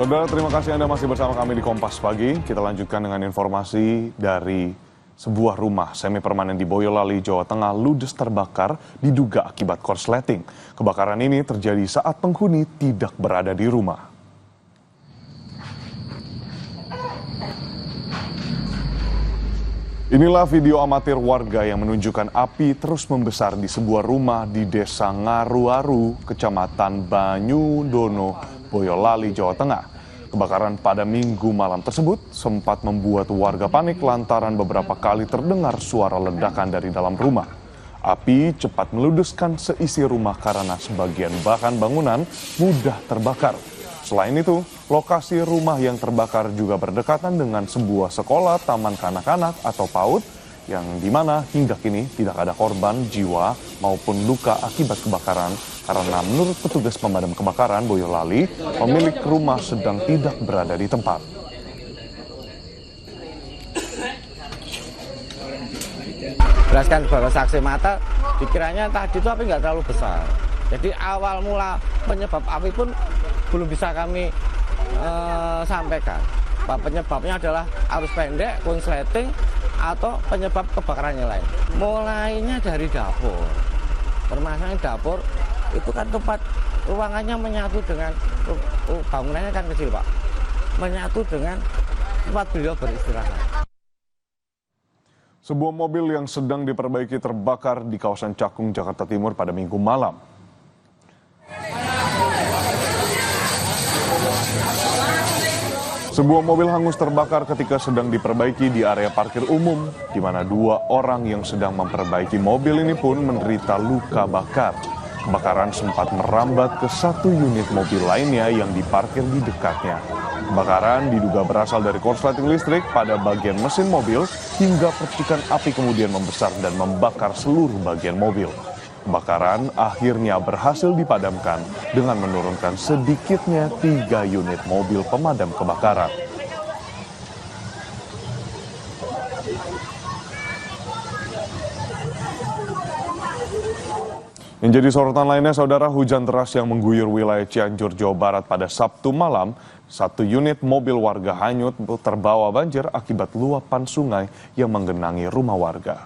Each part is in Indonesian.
Saudara, terima kasih Anda masih bersama kami di Kompas Pagi. Kita lanjutkan dengan informasi dari sebuah rumah semi permanen di Boyolali, Jawa Tengah ludes terbakar diduga akibat korsleting. Kebakaran ini terjadi saat penghuni tidak berada di rumah. Inilah video amatir warga yang menunjukkan api terus membesar di sebuah rumah di Desa Ngaruaru, Kecamatan Banyudono, Boyolali, Jawa Tengah. Kebakaran pada Minggu malam tersebut sempat membuat warga panik lantaran beberapa kali terdengar suara ledakan dari dalam rumah. Api cepat meludeskan seisi rumah karena sebagian bahan bangunan mudah terbakar. Selain itu, lokasi rumah yang terbakar juga berdekatan dengan sebuah sekolah taman kanak-kanak atau PAUD yang dimana hingga kini tidak ada korban jiwa maupun luka akibat kebakaran karena menurut petugas pemadam kebakaran Boyolali, pemilik rumah sedang tidak berada di tempat. Jelaskan bahwa saksi mata dikiranya tadi itu api nggak terlalu besar. Jadi awal mula penyebab api pun belum bisa kami sampaikan. Penyebabnya adalah arus pendek, korsleting, atau penyebab kebakaran yang lain. Mulainya dari dapur. Permasalahan dapur itu kan tempat ruangannya menyatu dengan bangunannya kan kecil, Pak. Menyatu dengan tempat beliau beristirahat. Sebuah mobil yang sedang diperbaiki terbakar di kawasan Cakung, Jakarta Timur pada Minggu malam. Sebuah mobil hangus terbakar ketika sedang diperbaiki di area parkir umum, di mana dua orang yang sedang memperbaiki mobil ini pun menderita luka bakar. Kebakaran sempat merambat ke satu unit mobil lainnya yang diparkir di dekatnya. Kebakaran diduga berasal dari korsleting listrik pada bagian mesin mobil hingga percikan api kemudian membesar dan membakar seluruh bagian mobil. Kebakaran akhirnya berhasil dipadamkan dengan menurunkan sedikitnya 3 unit mobil pemadam kebakaran. Yang jadi sorotan lainnya, saudara, hujan deras yang mengguyur wilayah Cianjur, Jawa Barat pada Sabtu malam. Satu unit mobil warga hanyut terbawa banjir akibat luapan sungai yang menggenangi rumah warga.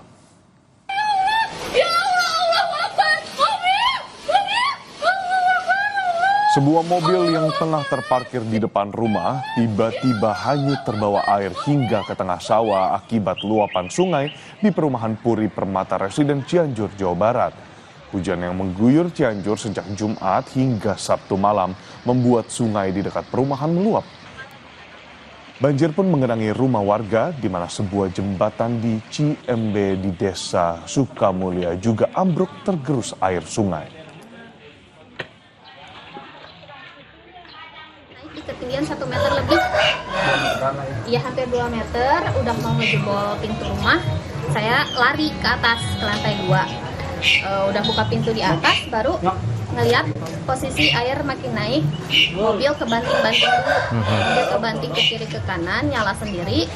Sebuah mobil yang tengah terparkir di depan rumah tiba-tiba hanyut terbawa air hingga ke tengah sawah akibat luapan sungai di perumahan Puri Permata Residen Cianjur, Jawa Barat. Hujan yang mengguyur Cianjur sejak Jumat hingga Sabtu malam membuat sungai di dekat perumahan meluap. Banjir pun mengenangi rumah warga di mana sebuah jembatan di Ciembe di Desa Sukamulya juga ambruk tergerus air sungai. Ketinggian 1 meter lebih, ya hampir 2 meter, udah mau ngejebol pintu rumah. Saya lari ke atas, ke lantai 2. Udah buka pintu di atas, baru ngeliat posisi air makin naik, mobil kebanting-banting dulu. Dia kebanting ke kiri ke kanan, nyala sendiri,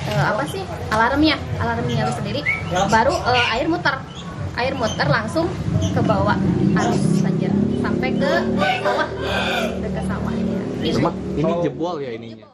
alarmnya nyala sendiri, baru air muter langsung ke bawah arus banjir sampai ke sawah, ini Ini jebol ya ininya.